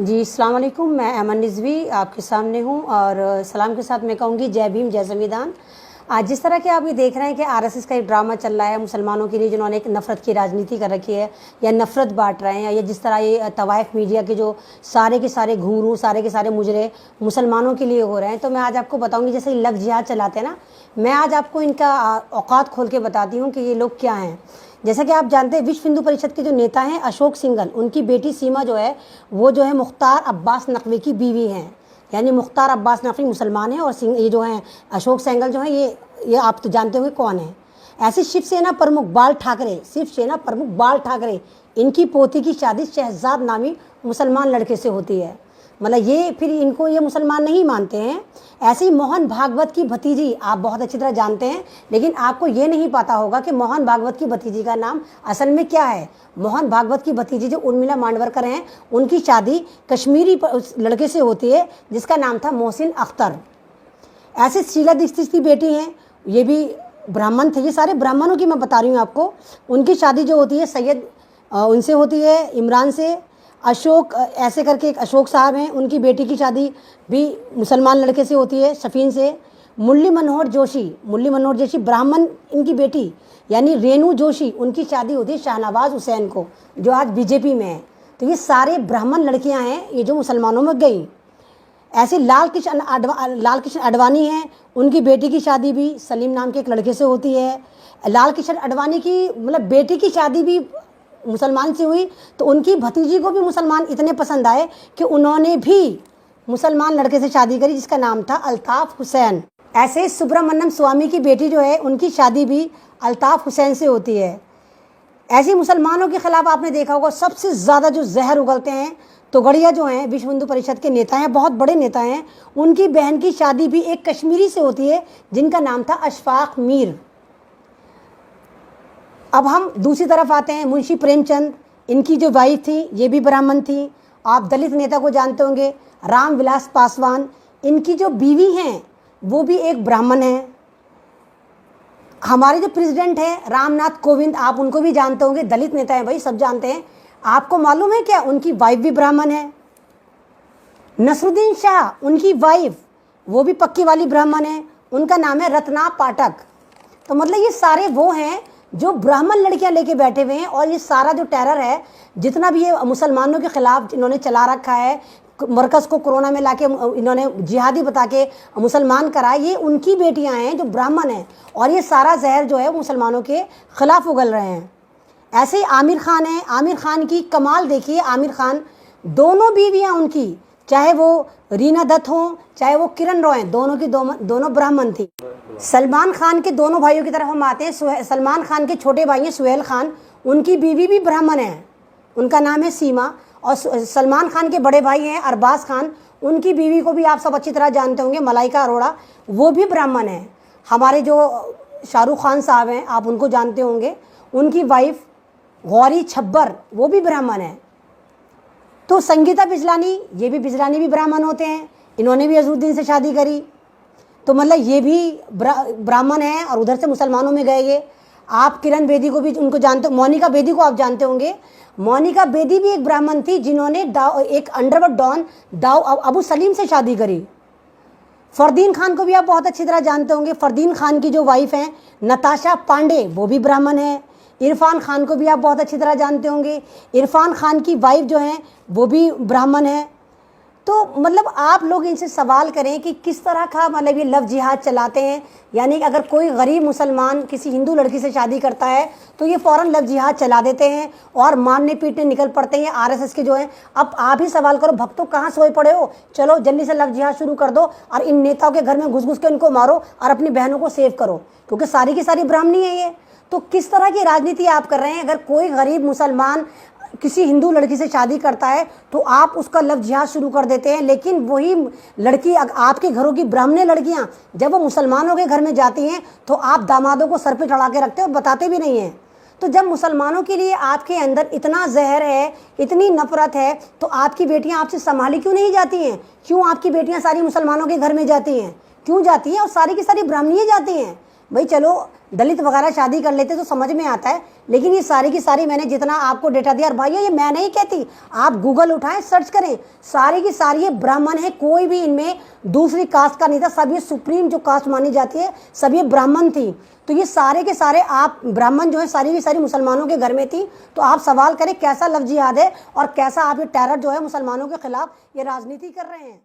जी, अस्सलाम वालेकुम। मैं अमन रिज़वी आपके सामने हूँ और सलाम के साथ मैं कहूँगी जय भीम जय संविधान। आज जिस तरह के आप ये देख रहे हैं कि आरएसएस का एक ड्रामा चल रहा है मुसलमानों के लिए, जिन्होंने एक नफ़रत की राजनीति कर रखी है या नफ़रत बांट रहे हैं, या जिस तरह ये तवाइफ मीडिया के जो सारे के सारे घुंघरू, सारे के सारे मुजरे मुसलमानों के लिए हो रहे हैं, तो मैं आज आपको बताऊँगी जैसे लव जिहाद चलाते हैं ना, मैं आज आपको इनका औकात खोल के बताती हूँ कि ये लोग क्या हैं। जैसा कि आप जानते हैं, विश्व हिंदू परिषद के जो नेता हैं अशोक सिंघल, उनकी बेटी सीमा जो है वो जो है मुख्तार अब्बास नकवी की बीवी हैं। यानी मुख्तार अब्बास नकवी मुसलमान हैं और ये जो हैं अशोक सिंघल जो हैं ये आप तो जानते होंगे कौन है। ऐसे शिवसेना प्रमुख बाल ठाकरे, शिवसेना प्रमुख बाल ठाकरे, इनकी पोती की शादी शहजाद नामी मुसलमान लड़के से होती है। मतलब ये फिर इनको ये मुसलमान नहीं मानते हैं। ऐसे ही मोहन भागवत की भतीजी आप बहुत अच्छी तरह जानते हैं, लेकिन आपको ये नहीं पता होगा कि मोहन भागवत की भतीजी का नाम असल में क्या है। मोहन भागवत की भतीजी जो उर्मिला मांडवरकर हैं, उनकी शादी कश्मीरी लड़के से होती है जिसका नाम था मोहसिन अख्तर। ऐसे शीला दीक्षित की बेटी हैं, ये भी ब्राह्मण थे। ये सारे ब्राह्मणों की मैं बता रही हूँ आपको। उनकी शादी जो होती है सैयद उनसे होती है, इमरान से। अशोक ऐसे करके एक अशोक साहब हैं, उनकी बेटी की शादी भी मुसलमान लड़के से होती है, शफीन से। मुरली मनोहर जोशी ब्राह्मण, इनकी बेटी यानी रेणु जोशी, उनकी शादी होती है शाहनवाज हुसैन को, जो आज बीजेपी में है। तो ये सारे ब्राह्मण लड़कियां हैं ये जो मुसलमानों में गई। ऐसे लाल कृष्ण अडवाणी हैं, उनकी बेटी की शादी भी सलीम नाम के एक लड़के से होती है। लाल कृष्ण अडवाणी की मतलब बेटी की शादी भी मुसलमान से हुई, तो उनकी भतीजी को भी मुसलमान इतने पसंद आए कि उन्होंने भी मुसलमान लड़के से शादी करी जिसका नाम था अल्ताफ हुसैन। ऐसे सुब्रमण्यम स्वामी की बेटी जो है उनकी शादी भी अल्ताफ हुसैन से होती है। ऐसे मुसलमानों के खिलाफ आपने देखा होगा सबसे ज़्यादा जो जहर उगलते हैं तोगड़िया जो हैं, विश्व हिंदू परिषद के नेता हैं, बहुत बड़े नेता हैं, उनकी बहन की शादी भी एक कश्मीरी से होती है जिनका नाम था अशफाक मीर। अब हम दूसरी तरफ आते हैं, मुंशी प्रेमचंद, इनकी जो वाइफ थी ये भी ब्राह्मण थी। आप दलित नेता को जानते होंगे राम विलास पासवान, इनकी जो बीवी हैं वो भी एक ब्राह्मण है। हमारे जो प्रेसिडेंट हैं रामनाथ कोविंद, आप उनको भी जानते होंगे, दलित नेता हैं भाई, सब जानते हैं। आपको मालूम है क्या उनकी वाइफ भी ब्राह्मण है। नसरुद्दीन शाह, उनकी वाइफ वो भी पक्की वाली ब्राह्मण है, उनका नाम है रत्ना पाठक। तो मतलब ये सारे वो हैं जो ब्राह्मण लड़कियां लेके बैठे हुए हैं। और ये सारा जो टेरर है, जितना भी ये मुसलमानों के खिलाफ इन्होंने चला रखा है, मरकज़ को कोरोना में लाके इन्होंने जिहादी बता के मुसलमान कराए, ये उनकी बेटियां हैं जो ब्राह्मण हैं। और ये सारा जहर जो है मुसलमानों के खिलाफ उगल रहे हैं। ऐसे ही आमिर खान है, आमिर खान की कमाल देखिए। आमिर खान, दोनों बीवियां उनकी, चाहे वो रीना दत्त हों चाहे वो किरण रॉय, दोनों की दोनों ब्राह्मण थी। सलमान खान के दोनों भाइयों की तरफ हम आते हैं। सलमान खान के छोटे भाई हैं सुहेल खान, उनकी बीवी भी ब्राह्मण है, उनका नाम है सीमा। और सलमान खान के बड़े भाई हैं अरबाज खान, उनकी बीवी को भी आप सब अच्छी तरह जानते होंगे, मलाइका अरोड़ा, वो भी ब्राह्मण है। हमारे जो शाहरुख खान साहब हैं आप उनको जानते होंगे, उनकी वाइफ गौरी छब्बर वो भी ब्राह्मण है। तो संगीता बिजलानी, ये भी बिजलानी भी ब्राह्मण होते हैं, इन्होंने भी अजहरुद्दीन से शादी करी। तो मतलब ये भी ब्राह्मण है और उधर से मुसलमानों में गए ये। आप किरण बेदी को भी उनको जानते, मोनिका बेदी को आप जानते होंगे। मोनिका बेदी भी एक ब्राह्मण थी जिन्होंने एक अंडरवर्ल्ड डॉन अबू सलीम से शादी करी। फरदीन खान को भी आप बहुत अच्छी तरह जानते होंगे। फरदीन खान की जो वाइफ हैं नताशा पांडे, वो भी ब्राह्मण है। इरफान खान को भी आप बहुत अच्छी तरह जानते होंगे, इरफान खान की वाइफ जो हैं वो भी ब्राह्मण है। तो मतलब आप लोग इनसे सवाल करें कि किस तरह का मतलब ये लव जिहाद चलाते हैं। यानी कि अगर कोई गरीब मुसलमान किसी हिंदू लड़की से शादी करता है तो ये फ़ौरन लव जिहाद चला देते हैं और मारने पीटने निकल पड़ते हैं आरएसएस के जो हैं। अब आप ही सवाल करो, भक्तों कहाँ सोए पड़े हो, चलो जल्दी से लव जिहाद शुरू कर दो और इन नेताओं के घर में घुस घुस के इनको मारो और अपनी बहनों को सेव करो, क्योंकि सारी की सारी ब्राह्मणी है ये। तो किस तरह की राजनीति आप कर रहे हैं। अगर कोई गरीब मुसलमान किसी हिंदू लड़की से शादी करता है तो आप उसका लव जिहाद शुरू कर देते हैं, लेकिन वही लड़की आपके घरों की ब्राह्मणी लड़कियां जब वो मुसलमानों के घर में जाती हैं तो आप दामादों को सर पे चढ़ा के रखते हो और बताते भी नहीं हैं। तो जब मुसलमानों के लिए आपके अंदर इतना जहर है, इतनी नफरत है, तो आपकी बेटियां आपसे संभाली क्यों नहीं जाती हैं। क्यों आपकी बेटियां सारी मुसलमानों के घर में जाती हैं, क्यों जाती हैं, और सारी की सारी ब्राह्मणियाँ जाती हैं। भाई चलो दलित वगैरह शादी कर लेते तो समझ में आता है, लेकिन ये सारी की सारी मैंने जितना आपको डेटा दिया, और भाई ये मैं नहीं कहती, आप गूगल उठाएं, सर्च करें, सारी की सारी ये ब्राह्मण है, कोई भी इनमें दूसरी कास्ट का नहीं था, सब ये सुप्रीम जो कास्ट मानी जाती है सब ये ब्राह्मण थी। तो ये सारे के सारे आप ब्राह्मण जो है सारी की सारी मुसलमानों के घर में थी। तो आप सवाल करें कैसा लफ्ज याद है और कैसा आप ये टेरर जो है मुसलमानों के खिलाफ ये राजनीति कर रहे हैं।